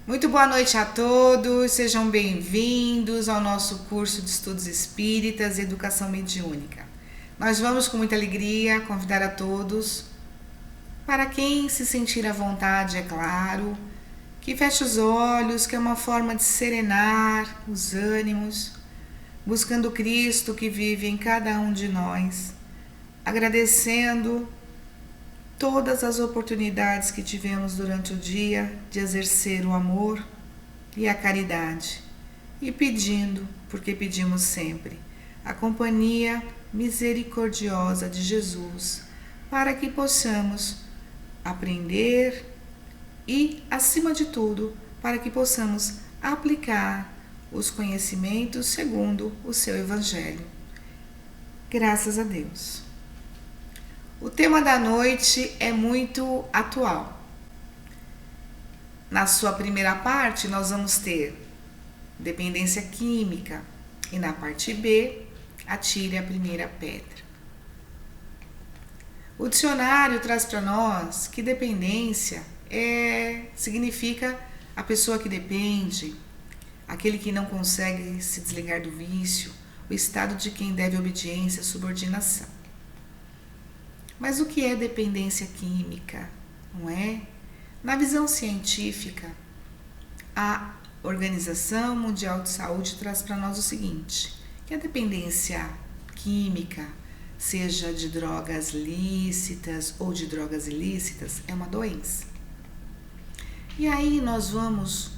Muito boa noite a todos, sejam bem-vindos ao nosso curso de Estudos Espíritas e Educação Mediúnica. Nós vamos com muita alegria convidar a todos, para quem se sentir à vontade, é claro, que feche os olhos, que é uma forma de serenar os ânimos, buscando Cristo que vive em cada um de nós, agradecendo todas as oportunidades que tivemos durante o dia de exercer o amor e a caridade, e pedindo, porque pedimos sempre, a companhia misericordiosa de Jesus, para que possamos aprender e, acima de tudo, para que possamos aplicar os conhecimentos segundo o seu Evangelho. Graças a Deus. O tema da noite é muito atual. Na sua primeira parte, nós vamos ter dependência química e na parte B, atire a primeira pedra. O dicionário traz para nós que dependência significa a pessoa que depende, aquele que não consegue se desligar do vício, o estado de quem deve obediência e subordinação. Mas o que é dependência química, não é? Na visão científica, a Organização Mundial de Saúde traz para nós o seguinte, que a dependência química, seja de drogas lícitas ou de drogas ilícitas, é uma doença. E aí nós vamos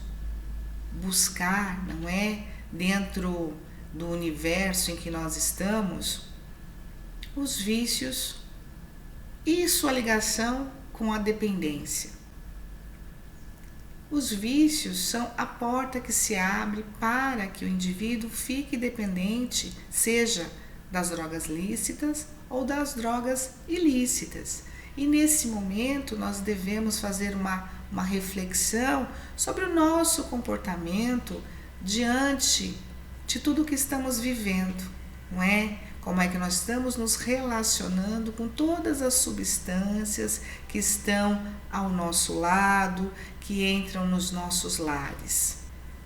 buscar, não é? Dentro do universo em que nós estamos, os vícios e sua ligação com a dependência. Os vícios são a porta que se abre para que o indivíduo fique dependente, seja das drogas lícitas ou das drogas ilícitas. E nesse momento nós devemos fazer uma reflexão sobre o nosso comportamento diante de tudo que estamos vivendo, não é? Como é que nós estamos nos relacionando com todas as substâncias que estão ao nosso lado, que entram nos nossos lares.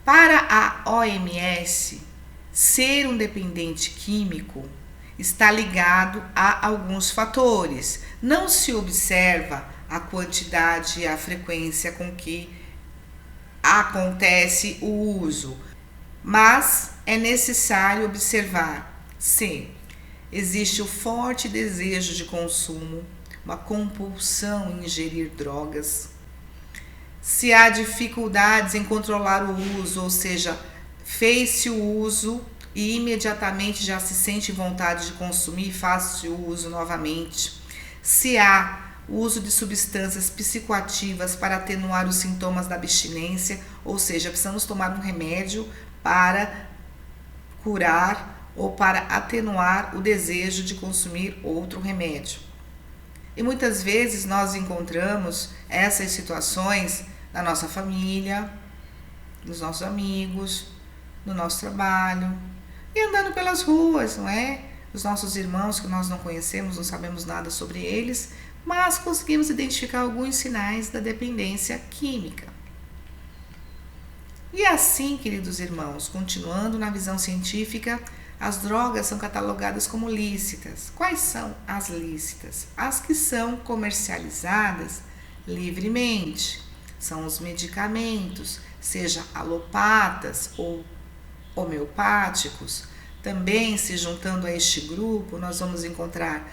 Para a OMS, ser um dependente químico está ligado a alguns fatores. Não se observa a quantidade e a frequência com que acontece o uso, mas é necessário observar se existe o forte desejo de consumo, uma compulsão em ingerir drogas, se há dificuldades em controlar o uso, ou seja, fez-se o uso e imediatamente já se sente vontade de consumir e faz-se o uso novamente, se há o uso de substâncias psicoativas para atenuar os sintomas da abstinência, ou seja, precisamos tomar um remédio para curar ou para atenuar o desejo de consumir outro remédio. E muitas vezes nós encontramos essas situações na nossa família, nos nossos amigos, no nosso trabalho e andando pelas ruas, não é? Os nossos irmãos que nós não conhecemos, não sabemos nada sobre eles, mas conseguimos identificar alguns sinais da dependência química. E assim, queridos irmãos, continuando na visão científica, as drogas são catalogadas como lícitas. Quais são as lícitas? As que são comercializadas livremente. São os medicamentos, seja alopatas ou homeopáticos. Também, se juntando a este grupo, nós vamos encontrar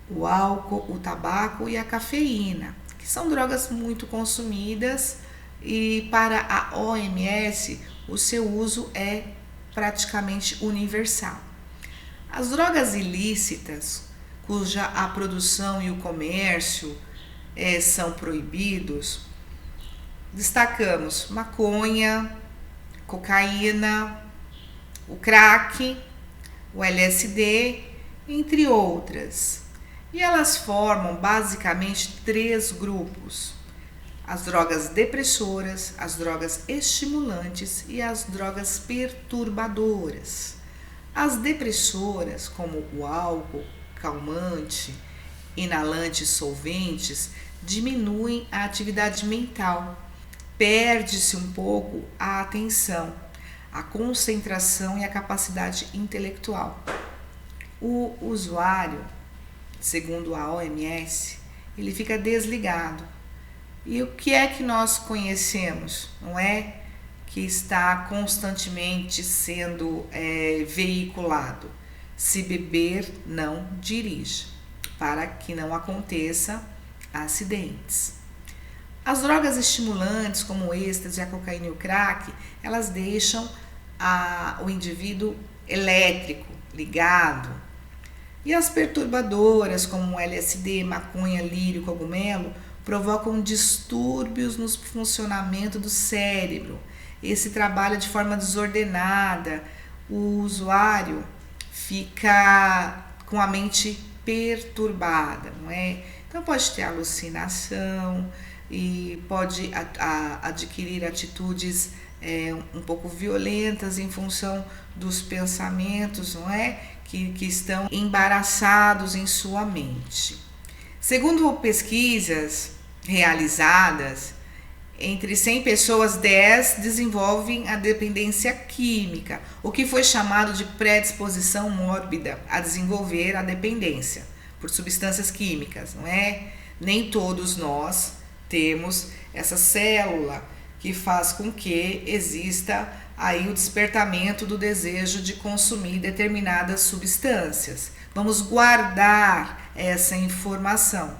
o álcool, o tabaco e a cafeína, que são drogas muito consumidas e para a OMS o seu uso é praticamente universal. As drogas ilícitas, cuja a produção e o comércio são proibidos, destacamos maconha, cocaína, o crack, o LSD, entre outras. E elas formam basicamente 3 grupos: as drogas depressoras, as drogas estimulantes e as drogas perturbadoras. As depressoras, como o álcool, calmante, inalantes, solventes, diminuem a atividade mental, perde-se um pouco a atenção, a concentração e a capacidade intelectual. O usuário, segundo a OMS, ele fica desligado. E o que é que nós conhecemos, não é? Que está constantemente sendo veiculado. Se beber, não dirija, para que não aconteça acidentes. As drogas estimulantes, como o êxtase, a cocaína e o crack, elas deixam o indivíduo elétrico, ligado. E as perturbadoras, como o LSD, maconha, lírio, cogumelo, provocam distúrbios no funcionamento do cérebro. Esse trabalha de forma desordenada, o usuário fica com a mente perturbada, não é? Então pode ter alucinação e pode adquirir atitudes um pouco violentas em função dos pensamentos, não é? Que estão embaraçados em sua mente. Segundo pesquisas realizadas, entre 100 pessoas, 10 desenvolvem a dependência química, o que foi chamado de predisposição mórbida a desenvolver a dependência por substâncias químicas, não é? Nem todos nós temos essa célula que faz com que exista aí o despertamento do desejo de consumir determinadas substâncias. Vamos guardar essa informação.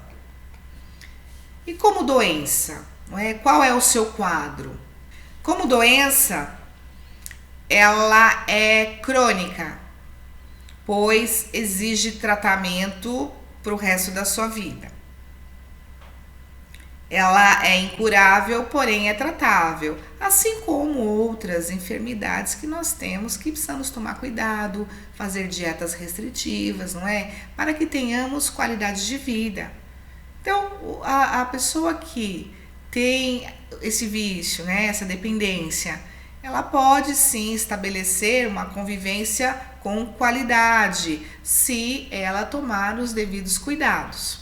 E como doença? Não é? Qual é o seu quadro? Como doença, ela é crônica, pois exige tratamento para o resto da sua vida. Ela é incurável, porém é tratável, assim como outras enfermidades que nós temos que precisamos tomar cuidado, fazer dietas restritivas, não é? Para que tenhamos qualidade de vida. Então, a pessoa que tem esse vício, né, essa dependência, ela pode sim estabelecer uma convivência com qualidade, se ela tomar os devidos cuidados.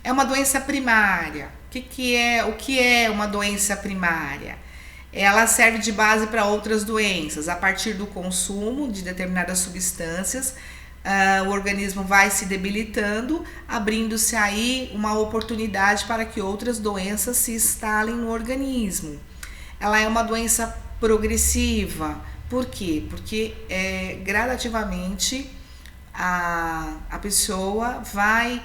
É uma doença primária. O que é uma doença primária? Ela serve de base para outras doenças. A partir do consumo de determinadas substâncias, o organismo vai se debilitando, abrindo-se aí uma oportunidade para que outras doenças se instalem no organismo. Ela é uma doença progressiva. Por quê? Porque gradativamente a pessoa vai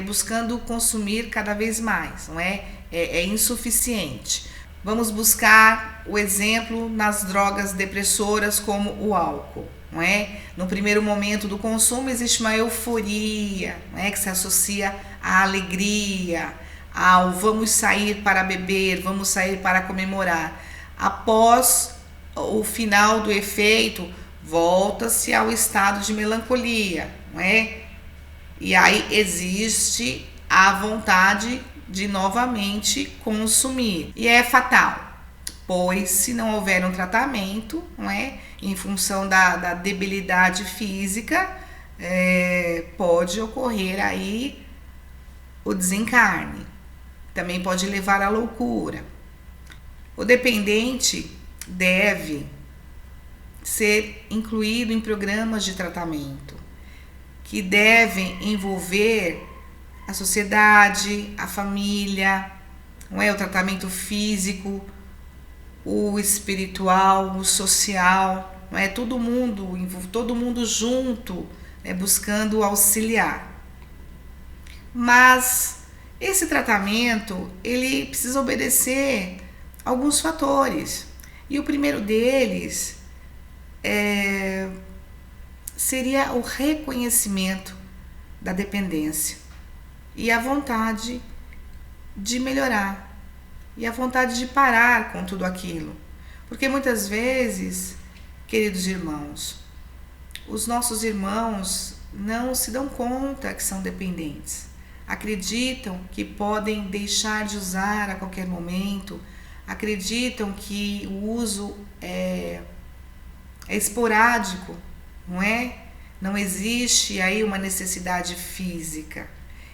buscando consumir cada vez mais, não é? É insuficiente. Vamos buscar o exemplo nas drogas depressoras como o álcool, não é? No primeiro momento do consumo existe uma euforia, não é? Que se associa à alegria, ao vamos sair para beber, vamos sair para comemorar. Após o final do efeito, volta-se ao estado de melancolia, não é? E aí existe a vontade de novamente consumir. E é fatal, pois se não houver um tratamento, não é? Em função da debilidade física, pode ocorrer aí o desencarne. Também pode levar à loucura. O dependente deve ser incluído em programas de tratamento que devem envolver a sociedade, a família, não é? O tratamento físico, o espiritual, o social, não é? Todo mundo junto, né? Buscando auxiliar. Mas esse tratamento, ele precisa obedecer alguns fatores. E o primeiro deles seria o reconhecimento da dependência e a vontade de melhorar e a vontade de parar com tudo aquilo. Porque muitas vezes, queridos irmãos, os nossos irmãos não se dão conta que são dependentes. Acreditam que podem deixar de usar a qualquer momento, acreditam que o uso é esporádico, não é? Não existe aí uma necessidade física.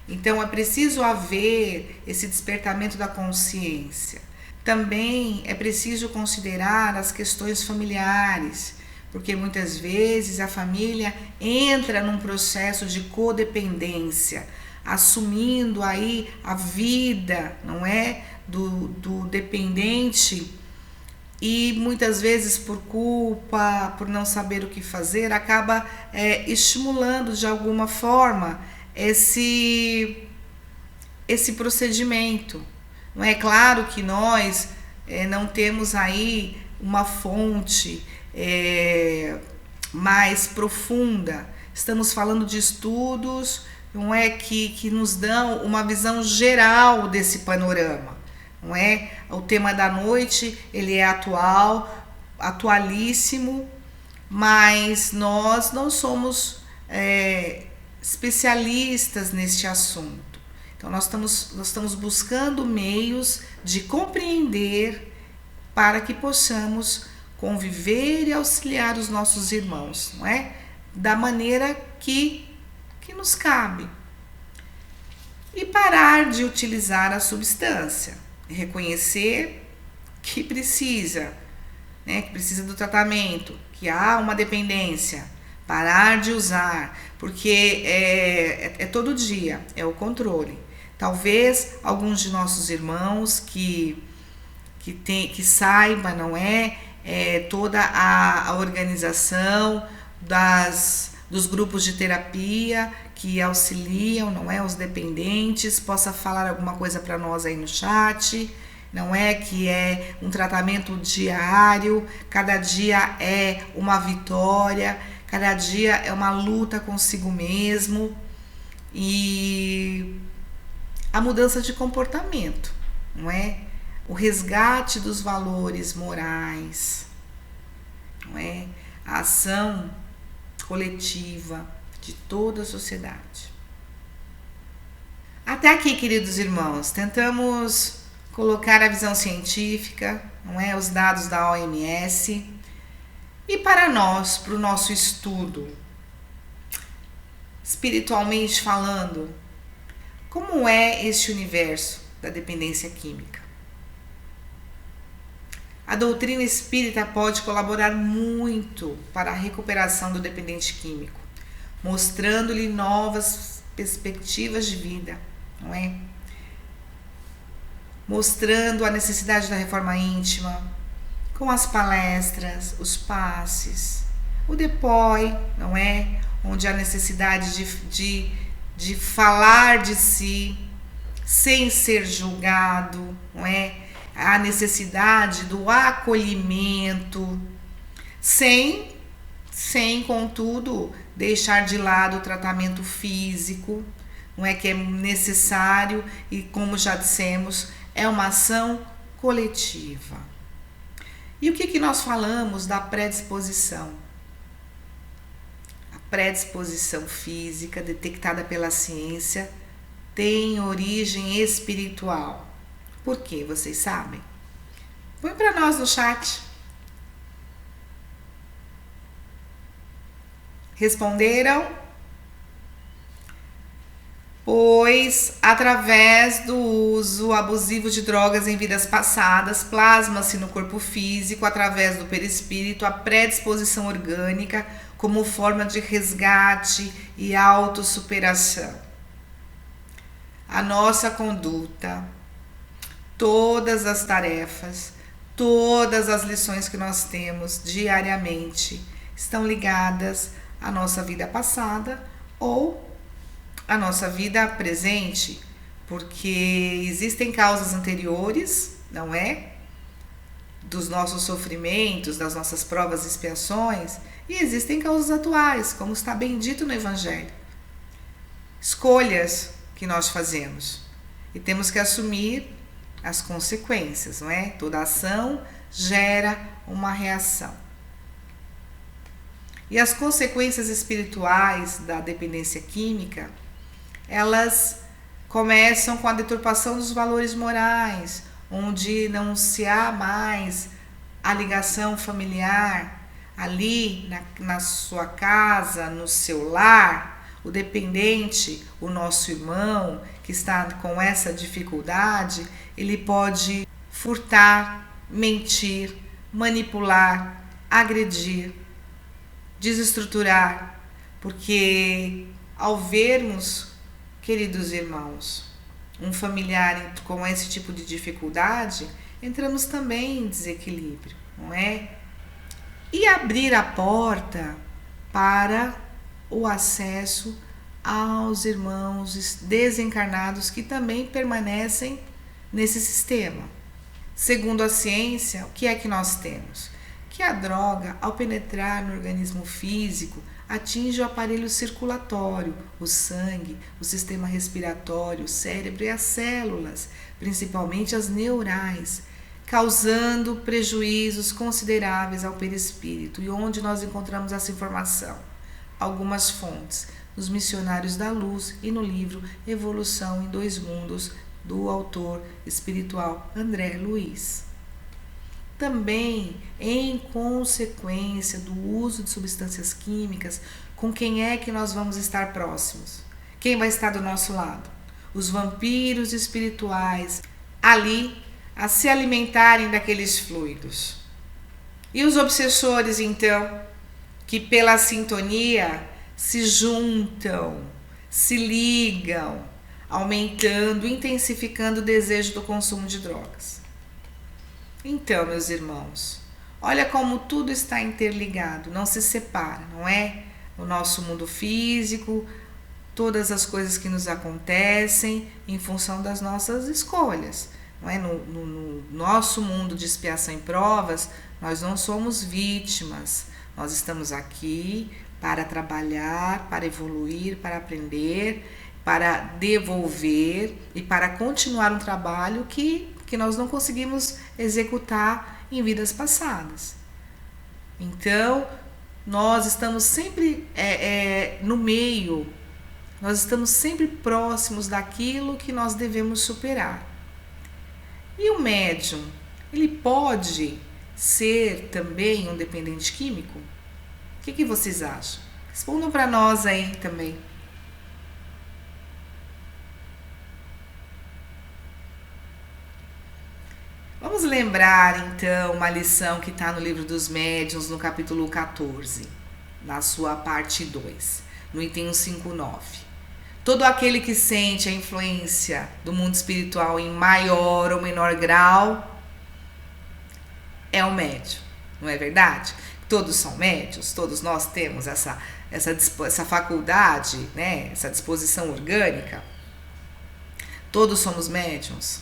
Então é preciso haver esse despertamento da consciência. Também é preciso considerar as questões familiares, porque muitas vezes a família entra num processo de codependência, assumindo aí a vida, não é, do dependente, e muitas vezes por culpa, por não saber o que fazer, acaba estimulando de alguma forma esse procedimento. Não é claro que nós não temos aí uma fonte mais profunda. Estamos falando de estudos, não é, que nos dão uma visão geral desse panorama. Não é? O tema da noite, ele é atualíssimo, mas nós não somos especialistas neste assunto. Então nós estamos buscando meios de compreender para que possamos conviver e auxiliar os nossos irmãos, não é? Da maneira que nos cabe. E parar de utilizar a substância. Reconhecer que precisa, né? Que precisa do tratamento, que há uma dependência. Parar de usar, porque é todo dia, é o controle. Talvez alguns de nossos irmãos que saiba, não é, toda a organização dos grupos de terapia que auxiliam, não é, os dependentes, possa falar alguma coisa para nós aí no chat, não é, que é um tratamento diário, cada dia é uma vitória, cada dia é uma luta consigo mesmo, e a mudança de comportamento, não é? O resgate dos valores morais, não é? A ação coletiva de toda a sociedade. Até aqui, queridos irmãos, tentamos colocar a visão científica, não é? Os dados da OMS, e para nós, para o nosso estudo, espiritualmente falando, como é este universo da dependência química? A doutrina espírita pode colaborar muito para a recuperação do dependente químico, mostrando-lhe novas perspectivas de vida, não é? Mostrando a necessidade da reforma íntima, com as palestras, os passes, o DEPOI, não é? Onde há necessidade de falar de si sem ser julgado, não é? A necessidade do acolhimento, sem contudo deixar de lado o tratamento físico, não é, que é necessário, e como já dissemos, é uma ação coletiva. E o que nós falamos da predisposição? A predisposição física detectada pela ciência tem origem espiritual. Por quê? Vocês sabem? Põe para nós no chat. Responderam? Pois, através do uso abusivo de drogas em vidas passadas, plasma-se no corpo físico, através do perispírito, a predisposição orgânica como forma de resgate e autossuperação. A nossa conduta, todas as tarefas, todas as lições que nós temos diariamente estão ligadas à nossa vida passada ou à nossa vida presente, porque existem causas anteriores, não é? Dos nossos sofrimentos, das nossas provas e expiações, e existem causas atuais, como está bem dito no Evangelho. Escolhas que nós fazemos e temos que assumir as consequências, não é? Toda ação gera uma reação. E as consequências espirituais da dependência química, elas começam com a deturpação dos valores morais, onde não se há mais a ligação familiar ali na sua casa, no seu lar. O dependente, o nosso irmão que está com essa dificuldade, ele pode furtar, mentir, manipular, agredir, desestruturar, porque ao vermos, queridos irmãos, um familiar com esse tipo de dificuldade, entramos também em desequilíbrio, não é? E abrir a porta para o acesso aos irmãos desencarnados que também permanecem nesse sistema. Segundo a ciência, o que é que nós temos? Que a droga, ao penetrar no organismo físico, atinge o aparelho circulatório, o sangue, o sistema respiratório, o cérebro e as células, principalmente as neurais, causando prejuízos consideráveis ao perispírito. E onde nós encontramos essa informação? Algumas fontes, nos Missionários da Luz e no livro Evolução em Dois Mundos, do autor espiritual André Luiz. Também, em consequência do uso de substâncias químicas, com quem é que nós vamos estar próximos? Quem vai estar do nosso lado? Os vampiros espirituais, ali a se alimentarem daqueles fluidos. E os obsessores, então, que pela sintonia se juntam, se ligam, aumentando, intensificando o desejo do consumo de drogas. Então, meus irmãos, olha como tudo está interligado, não se separa, não é? O nosso mundo físico, todas as coisas que nos acontecem em função das nossas escolhas. Não é? No nosso mundo de expiação e provas, nós não somos vítimas, nós estamos aqui para trabalhar, para evoluir, para aprender, para devolver e para continuar um trabalho que nós não conseguimos executar em vidas passadas. Então, nós estamos sempre no meio, nós estamos sempre próximos daquilo que nós devemos superar. E o médium, ele pode ser também um dependente químico? O que vocês acham? Respondam para nós aí também. Vamos lembrar então uma lição que está no livro dos médiuns, no capítulo 14, na sua parte 2, no item 159. Todo aquele que sente a influência do mundo espiritual em maior ou menor grau é um médium, não é verdade? Todos são médiuns, todos nós temos essa faculdade, né? Essa disposição orgânica. Todos somos médiuns.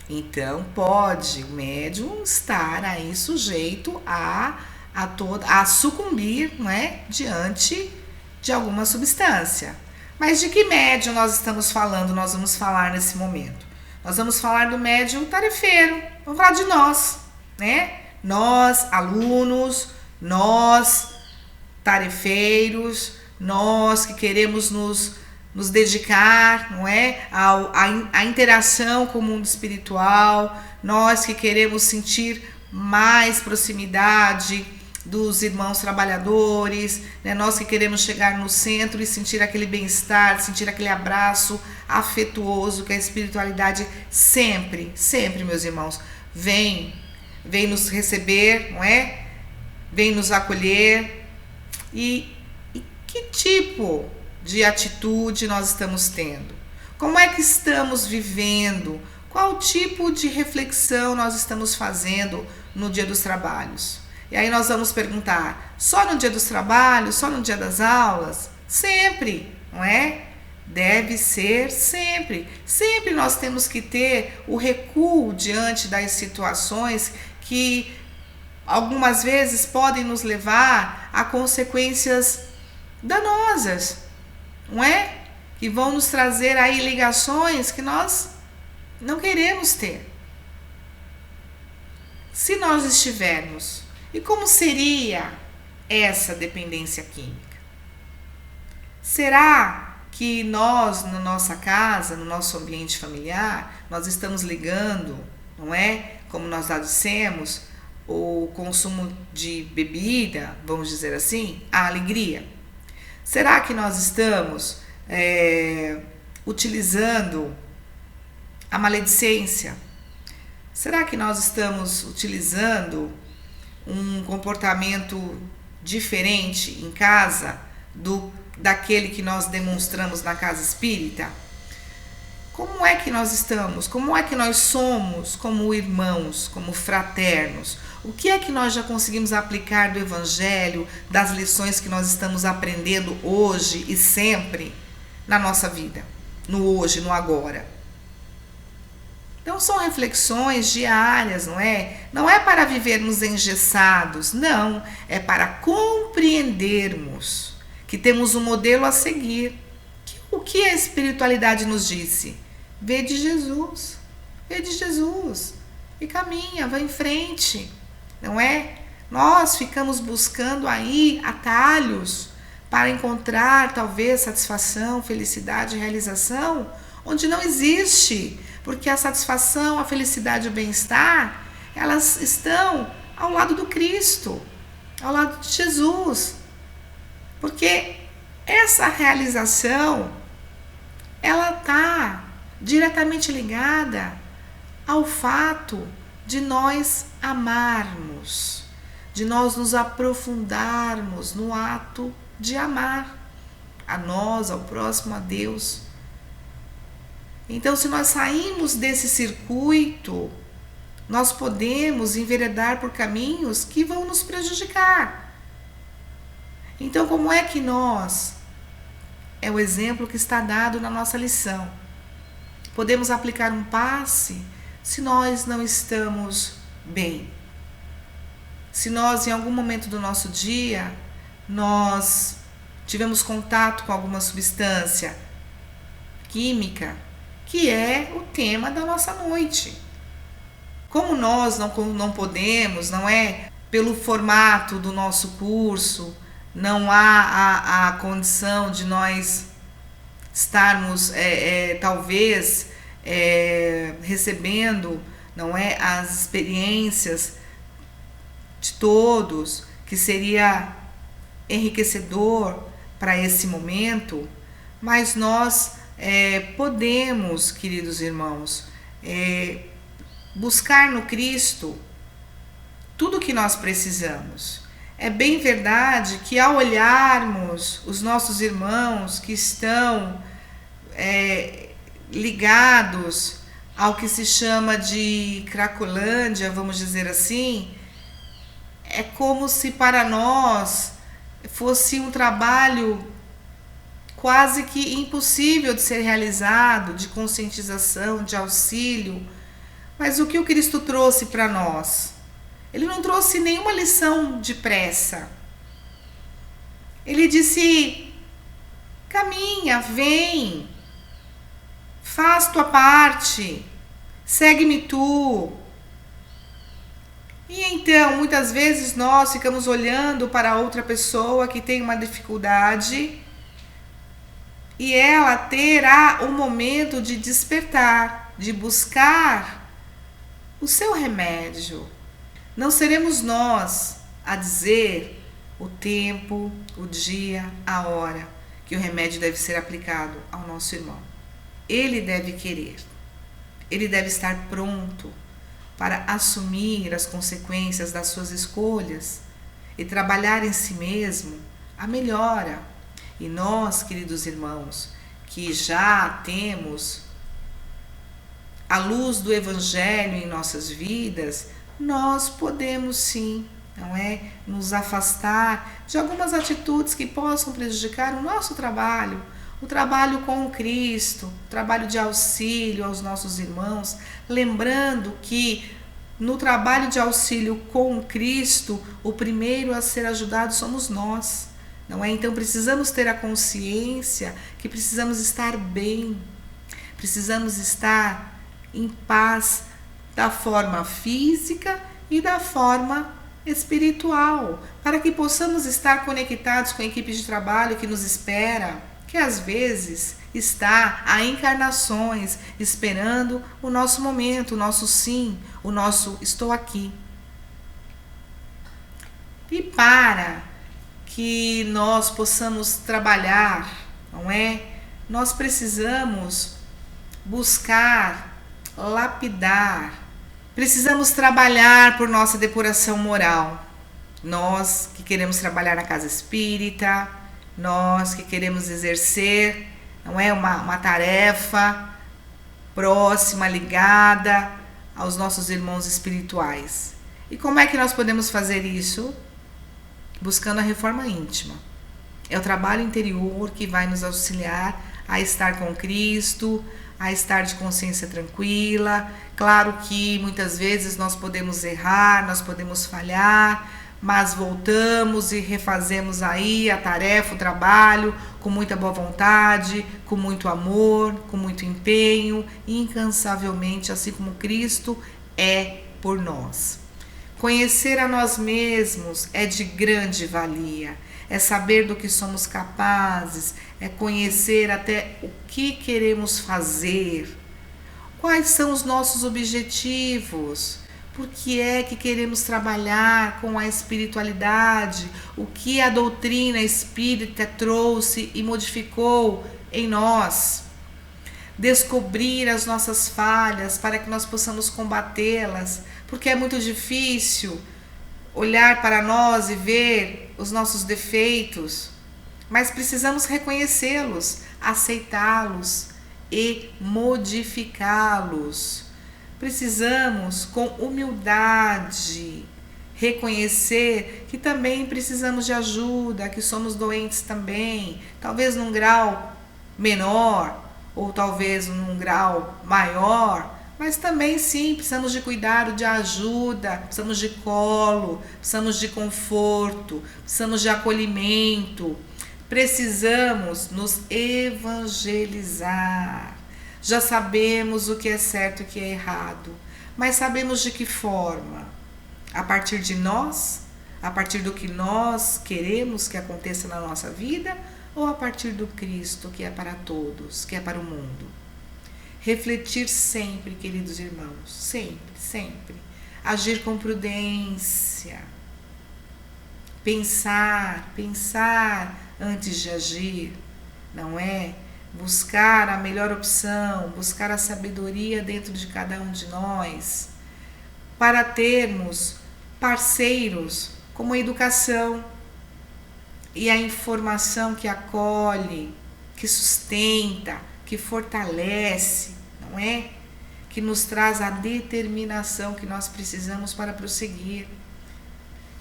Então, pode o médium estar aí sujeito a sucumbir, não é? Diante de alguma substância. Mas de que médium nós estamos falando? Nós vamos falar nesse momento. Nós vamos falar do médium tarefeiro. Vamos falar de nós, né? Nós, alunos, nós, tarefeiros, nós que queremos nos dedicar, não é? A interação com o mundo espiritual, nós que queremos sentir mais proximidade dos irmãos trabalhadores, né? Nós que queremos chegar no centro e sentir aquele bem-estar, sentir aquele abraço afetuoso que a espiritualidade sempre, meus irmãos, vem nos receber, não é? Vem nos acolher. E que tipo de atitude nós estamos tendo? Como é que estamos vivendo? Qual tipo de reflexão nós estamos fazendo no dia dos trabalhos? E aí nós vamos perguntar, só no dia dos trabalhos, só no dia das aulas? Sempre, não é? Deve ser sempre. Sempre nós temos que ter o recuo diante das situações que algumas vezes podem nos levar a consequências danosas, não é? Que vão nos trazer aí ligações que nós não queremos ter. Se nós estivermos, e como seria essa dependência química? Será que nós, na nossa casa, no nosso ambiente familiar, nós estamos ligando, não é? Como nós já dissemos, o consumo de bebida, vamos dizer assim, a alegria? Será que nós estamos utilizando a maledicência, Será que nós estamos utilizando um comportamento diferente em casa daquele que nós demonstramos na casa espírita? Como é que nós estamos? Como é que nós somos como irmãos, como fraternos? O que é que nós já conseguimos aplicar do Evangelho, das lições que nós estamos aprendendo hoje e sempre na nossa vida? No hoje, no agora. Então são reflexões diárias, não é? Não é para vivermos engessados, não. É para compreendermos que temos um modelo a seguir. O que a espiritualidade nos disse? Vede Jesus, e caminha, vai em frente, não é? Nós ficamos buscando aí atalhos para encontrar talvez satisfação, felicidade, realização, onde não existe, porque a satisfação, a felicidade e o bem-estar, elas estão ao lado do Cristo, ao lado de Jesus, porque essa realização, ela está diretamente ligada ao fato de nós amarmos, de nós nos aprofundarmos no ato de amar a nós, ao próximo, a Deus. Então, se nós saímos desse circuito, nós podemos enveredar por caminhos que vão nos prejudicar. Então, como é que nós, é o exemplo que está dado na nossa lição, podemos aplicar um passe se nós não estamos bem? Se nós, em algum momento do nosso dia, nós tivemos contato com alguma substância química, que é o tema da nossa noite. Como nós não podemos, não é? Pelo formato do nosso curso, não há a condição de nós estarmos talvez recebendo, não é, as experiências de todos, que seria enriquecedor para esse momento, mas nós podemos, queridos irmãos, buscar no Cristo tudo o que nós precisamos. É bem verdade que ao olharmos os nossos irmãos que estão ligados ao que se chama de Cracolândia, vamos dizer assim, é como se para nós fosse um trabalho quase que impossível de ser realizado, de conscientização, de auxílio. Mas o que o Cristo trouxe para nós? Ele não trouxe nenhuma lição de pressa. Ele disse: caminha, vem, faz tua parte, segue-me tu. E então, muitas vezes nós ficamos olhando para outra pessoa que tem uma dificuldade e ela terá um momento de despertar, de buscar o seu remédio. Não seremos nós a dizer o tempo, o dia, a hora que o remédio deve ser aplicado ao nosso irmão. Ele deve querer, ele deve estar pronto para assumir as consequências das suas escolhas e trabalhar em si mesmo a melhora. E nós, queridos irmãos, que já temos a luz do Evangelho em nossas vidas, nós podemos sim, não é, nos afastar de algumas atitudes que possam prejudicar o nosso trabalho, o trabalho com o Cristo, o trabalho de auxílio aos nossos irmãos, lembrando que no trabalho de auxílio com o Cristo, o primeiro a ser ajudado somos nós, não é? Então precisamos ter a consciência que precisamos estar bem, precisamos estar em paz da forma física e da forma espiritual, para que possamos estar conectados com a equipe de trabalho que nos espera, que às vezes está há encarnações esperando o nosso momento, o nosso sim, o nosso estou aqui. E para que nós possamos trabalhar, não é? Nós precisamos buscar lapidar Precisamos trabalhar por nossa depuração moral. Nós que queremos trabalhar na casa espírita, nós que queremos exercer, não é, uma tarefa próxima, ligada aos nossos irmãos espirituais. E como é que nós podemos fazer isso? Buscando a reforma íntima. É o trabalho interior que vai nos auxiliar a estar com Cristo, a estar de consciência tranquila. Claro que muitas vezes nós podemos errar, nós podemos falhar, mas voltamos e refazemos aí a tarefa, o trabalho, com muita boa vontade, com muito amor, com muito empenho, incansavelmente, assim como Cristo é por nós. Conhecer a nós mesmos é de grande valia, é saber do que somos capazes, é conhecer até o que queremos fazer, quais são os nossos objetivos, por que é que queremos trabalhar com a espiritualidade, o que a doutrina espírita trouxe e modificou em nós. Descobrir as nossas falhas para que nós possamos combatê-las, porque é muito difícil olhar para nós e ver os nossos defeitos, mas precisamos reconhecê-los, aceitá-los e modificá-los. Precisamos, com humildade, reconhecer que também precisamos de ajuda, que somos doentes também, talvez num grau menor ou talvez num grau maior, mas também sim, precisamos de cuidado, de ajuda, precisamos de colo, precisamos de conforto, precisamos de acolhimento, precisamos nos evangelizar. Já sabemos o que é certo e o que é errado, mas sabemos de que forma? A partir de nós? A partir do que nós queremos que aconteça na nossa vida? Ou a partir do Cristo, que é para todos, que é para o mundo? Refletir sempre, queridos irmãos, sempre, sempre. Agir com prudência. Pensar antes de agir, não é? Buscar a melhor opção, buscar a sabedoria dentro de cada um de nós, para termos parceiros como a educação e a informação que acolhe, que sustenta, que fortalece, não é? Que nos traz a determinação que nós precisamos para prosseguir.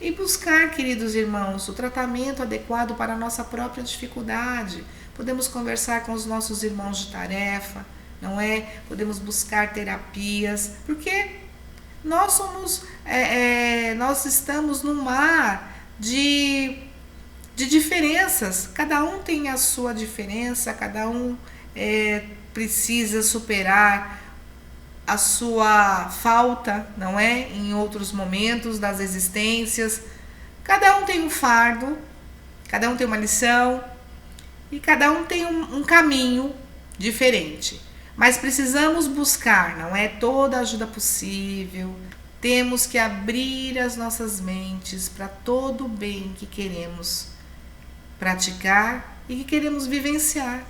E buscar, queridos irmãos, o tratamento adequado para a nossa própria dificuldade. Podemos conversar com os nossos irmãos de tarefa, não é? Podemos buscar terapias, porque nós nós estamos num mar de diferenças. Cada um tem a sua diferença, cada um precisa superar a sua falta, não é? Em outros momentos das existências. Cada um tem um fardo, cada um tem uma lição e cada um tem um caminho diferente. Mas precisamos buscar, não é? Toda a ajuda possível. Temos que abrir as nossas mentes para todo o bem que queremos praticar e que queremos vivenciar.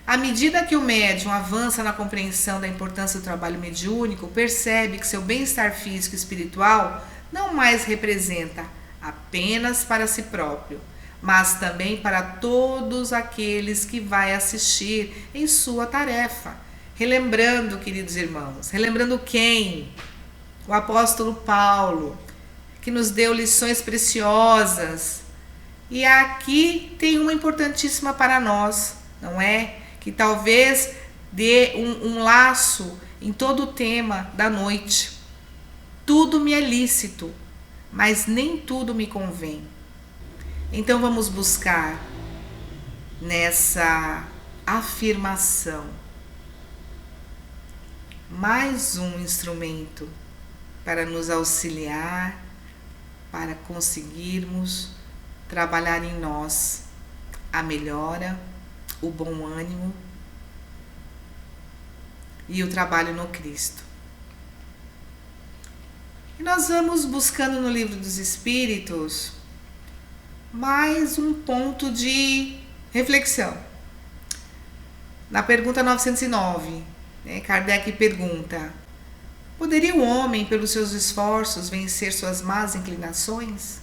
À medida que o médium avança na compreensão da importância do trabalho mediúnico, percebe que seu bem-estar físico e espiritual não mais representa apenas para si próprio, mas também para todos aqueles que vai assistir em sua tarefa. Relembrando, queridos irmãos, relembrando quem? O apóstolo Paulo, que nos deu lições preciosas. E aqui tem uma importantíssima para nós, não é? Que talvez dê um laço em todo o tema da noite. Tudo me é lícito, mas nem tudo me convém. Então vamos buscar nessa afirmação mais um instrumento para nos auxiliar, para conseguirmos trabalhar em nós a melhora, o bom ânimo e o trabalho no Cristo. E nós vamos buscando no Livro dos Espíritos mais um ponto de reflexão. Na pergunta 909, Kardec pergunta: poderia o homem, pelos seus esforços, vencer suas más inclinações?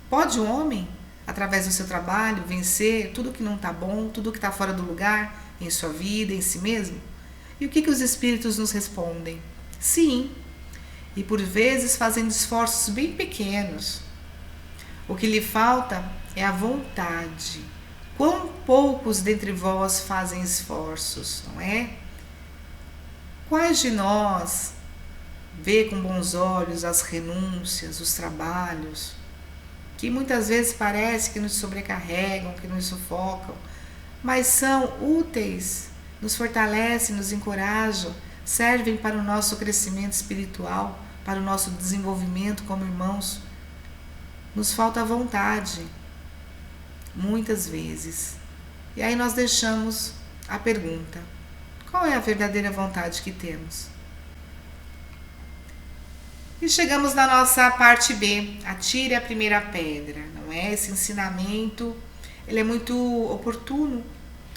Pode o homem, através do seu trabalho, vencer tudo que não está bom, tudo que está fora do lugar em sua vida, em si mesmo? E o que os espíritos nos respondem? Sim, e por vezes fazendo esforços bem pequenos. O que lhe falta é a vontade. Quão poucos dentre vós fazem esforços, não é? Quais de nós vê com bons olhos as renúncias, os trabalhos, que muitas vezes parece que nos sobrecarregam, que nos sufocam, mas são úteis, nos fortalecem, nos encorajam, servem para o nosso crescimento espiritual, para o nosso desenvolvimento como irmãos. Nos falta vontade, muitas vezes. E aí nós deixamos a pergunta: qual é a verdadeira vontade que temos? E chegamos na nossa parte B, atire a primeira pedra, não é? Esse ensinamento, ele é muito oportuno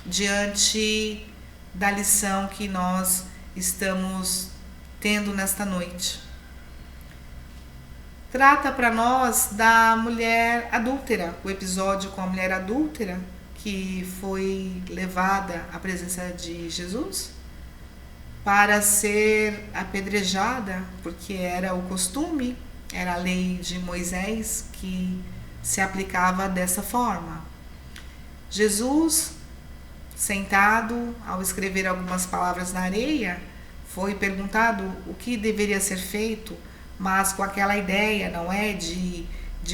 diante da lição que nós estamos tendo nesta noite. Trata para nós da mulher adúltera, o episódio com a mulher adúltera que foi levada à presença de Jesus para ser apedrejada, porque era o costume, era a lei de Moisés que se aplicava dessa forma. Jesus, sentado, ao escrever algumas palavras na areia, foi perguntado o que deveria ser feito, mas com aquela ideia, não é, de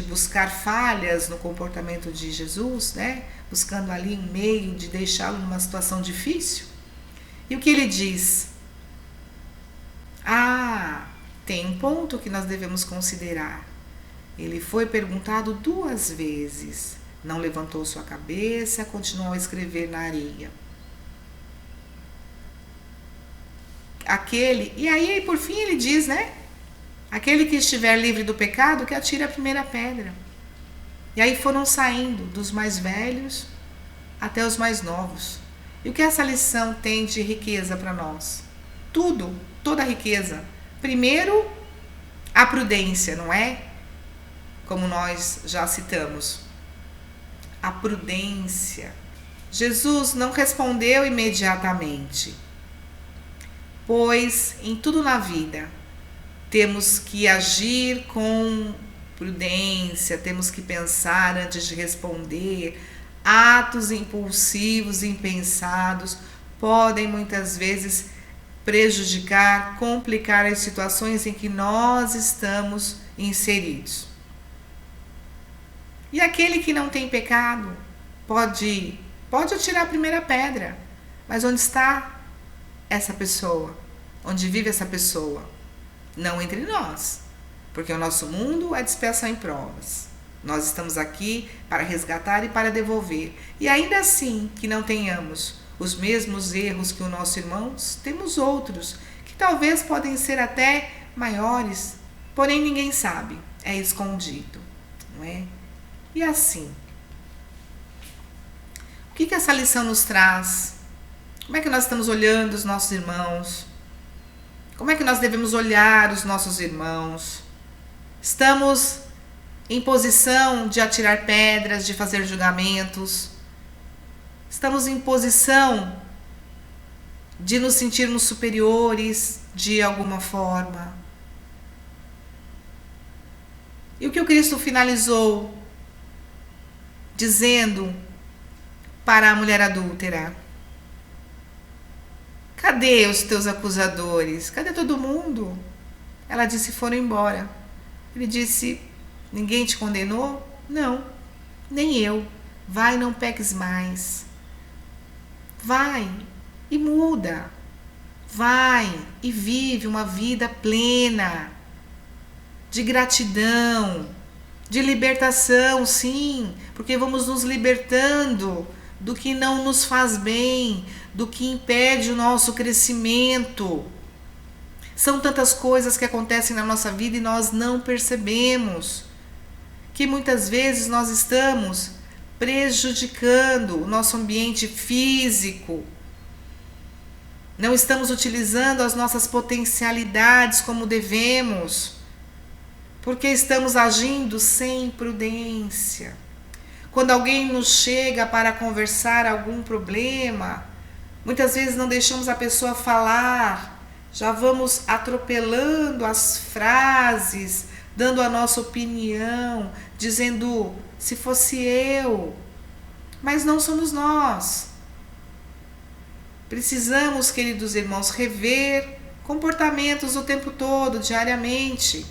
buscar falhas no comportamento de Jesus, né? Buscando ali um meio de deixá-lo numa situação difícil. E o que ele diz? Tem um ponto que nós devemos considerar. Ele foi perguntado 2 vezes. Não levantou sua cabeça, continuou a escrever na areia. E aí, por fim, ele diz, né? Aquele que estiver livre do pecado, que atire a primeira pedra. E aí foram saindo dos mais velhos até os mais novos. E o que essa lição tem de riqueza para nós? Tudo, toda a riqueza. Primeiro, a prudência, não é? Como nós já citamos. A prudência. Jesus não respondeu imediatamente, pois em tudo na vida temos que agir com prudência, temos que pensar antes de responder. Atos impulsivos, impensados, podem muitas vezes prejudicar, complicar as situações em que nós estamos inseridos. E aquele que não tem pecado pode atirar a primeira pedra, mas onde está essa pessoa? Onde vive essa pessoa? Não entre nós, porque o nosso mundo é de expiação em provas. Nós estamos aqui para resgatar e para devolver. E ainda assim que não tenhamos os mesmos erros que o nosso irmão, temos outros, que talvez podem ser até maiores, porém ninguém sabe, é escondido, não é? E assim, o que essa lição nos traz? Como é que nós estamos olhando os nossos irmãos? Como é que nós devemos olhar os nossos irmãos? Estamos em posição de atirar pedras, de fazer julgamentos? Estamos em posição de nos sentirmos superiores de alguma forma? E o que o Cristo finalizou dizendo para a mulher adúltera? Cadê os teus acusadores? Cadê todo mundo? Ela disse: foram embora. Ele disse: ninguém te condenou? Não, nem eu. Vai, não peques mais. Vai e muda. Vai e vive uma vida plena, de gratidão, de libertação, sim, porque vamos nos libertando do que não nos faz bem, do que impede o nosso crescimento. São tantas coisas que acontecem na nossa vida e nós não percebemos, que muitas vezes nós estamos prejudicando o nosso ambiente físico, Não estamos utilizando as nossas potencialidades como devemos, porque estamos agindo sem prudência. Quando alguém nos chega para conversar algum problema, muitas vezes não deixamos a pessoa falar, já vamos atropelando as frases, dando a nossa opinião, dizendo se fosse eu, mas não somos nós. Precisamos, queridos irmãos, rever comportamentos o tempo todo, diariamente,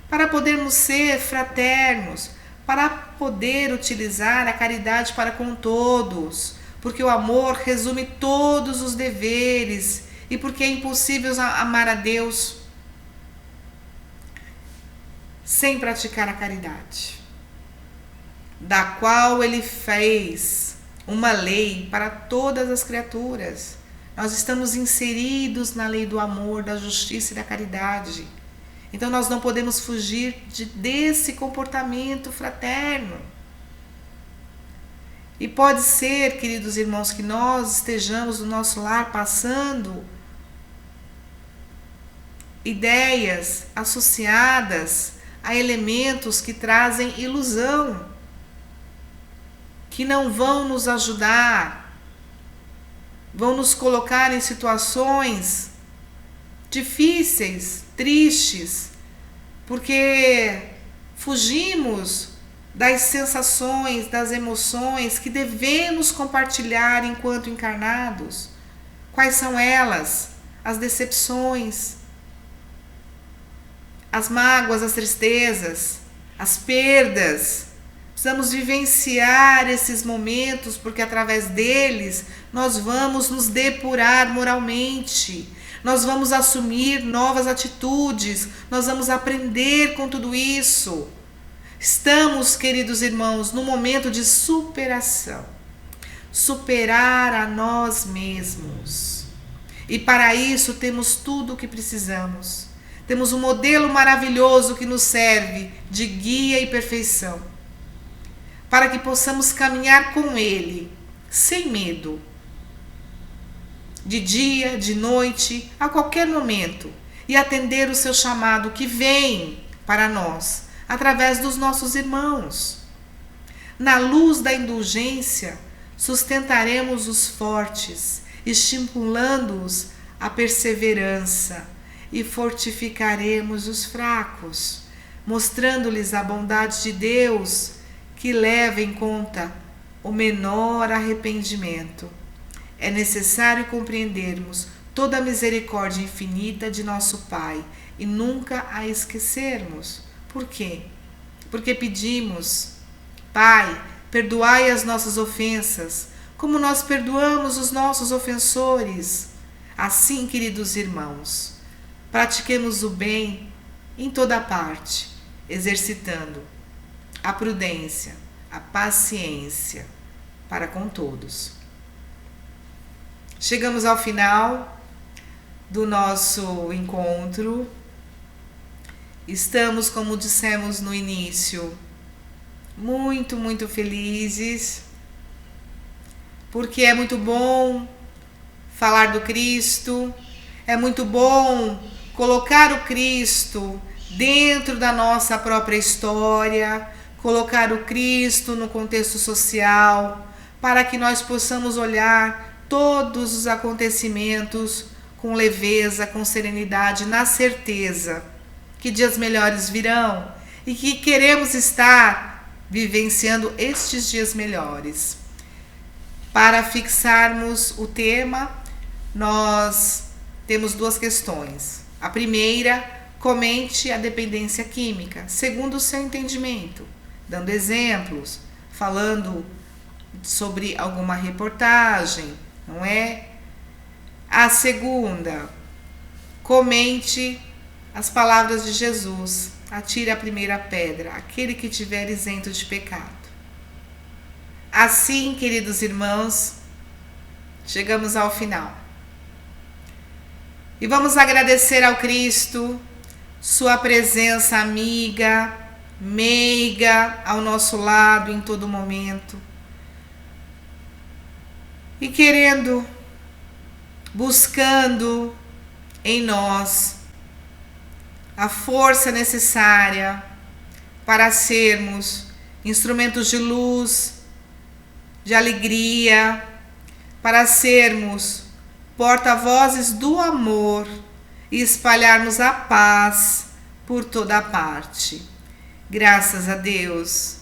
para podermos ser fraternos, para poder utilizar a caridade para com todos, porque o amor resume todos os deveres e porque é impossível amar a Deus sem praticar a caridade, da qual Ele fez uma lei para todas as criaturas. Nós estamos inseridos na lei do amor, da justiça e da caridade. Então nós não podemos fugir desse comportamento fraterno. E pode ser, queridos irmãos, que nós estejamos no nosso lar passando ideias associadas a elementos que trazem ilusão, que não vão nos ajudar, vão nos colocar em situações difíceis, tristes, porque fugimos das sensações, das emoções que devemos compartilhar enquanto encarnados. Quais são elas? As decepções, as mágoas, as tristezas, as perdas. Precisamos vivenciar esses momentos, porque através deles nós vamos nos depurar moralmente, nós vamos assumir novas atitudes, nós vamos aprender com tudo isso. Estamos, queridos irmãos, num momento de superação, superar a nós mesmos. E para isso temos tudo o que precisamos. Temos um modelo maravilhoso que nos serve de guia e perfeição, para que possamos caminhar com Ele, sem medo, de dia, de noite, a qualquer momento, e atender o seu chamado que vem para nós, através dos nossos irmãos. Na luz da indulgência, sustentaremos os fortes, estimulando-os à perseverança, e fortificaremos os fracos, mostrando-lhes a bondade de Deus, que leva em conta o menor arrependimento. É necessário compreendermos toda a misericórdia infinita de nosso Pai e nunca a esquecermos. Por quê? Porque pedimos: Pai, perdoai as nossas ofensas, como nós perdoamos os nossos ofensores. Assim, queridos irmãos, pratiquemos o bem em toda parte, exercitando a prudência, a paciência para com todos. Chegamos ao final do nosso encontro. Estamos, como dissemos no início, muito felizes, porque é muito bom falar do Cristo, é muito bom colocar o Cristo dentro da nossa própria história, colocar o Cristo no contexto social, para que nós possamos olhar todos os acontecimentos com leveza, com serenidade, na certeza que dias melhores virão e que queremos estar vivenciando estes dias melhores. Para fixarmos o tema, nós temos duas questões. A primeira, comente a dependência química, segundo o seu entendimento, dando exemplos, falando sobre alguma reportagem, não é? A segunda, comente as palavras de Jesus: atire a primeira pedra, aquele que tiver isento de pecado. Assim, queridos irmãos, chegamos ao final. E vamos agradecer ao Cristo, sua presença amiga, meiga ao nosso lado em todo momento. E querendo buscando em nós a força necessária para sermos instrumentos de luz, de alegria, para sermos porta-vozes do amor e espalharmos a paz por toda a parte. Graças a Deus.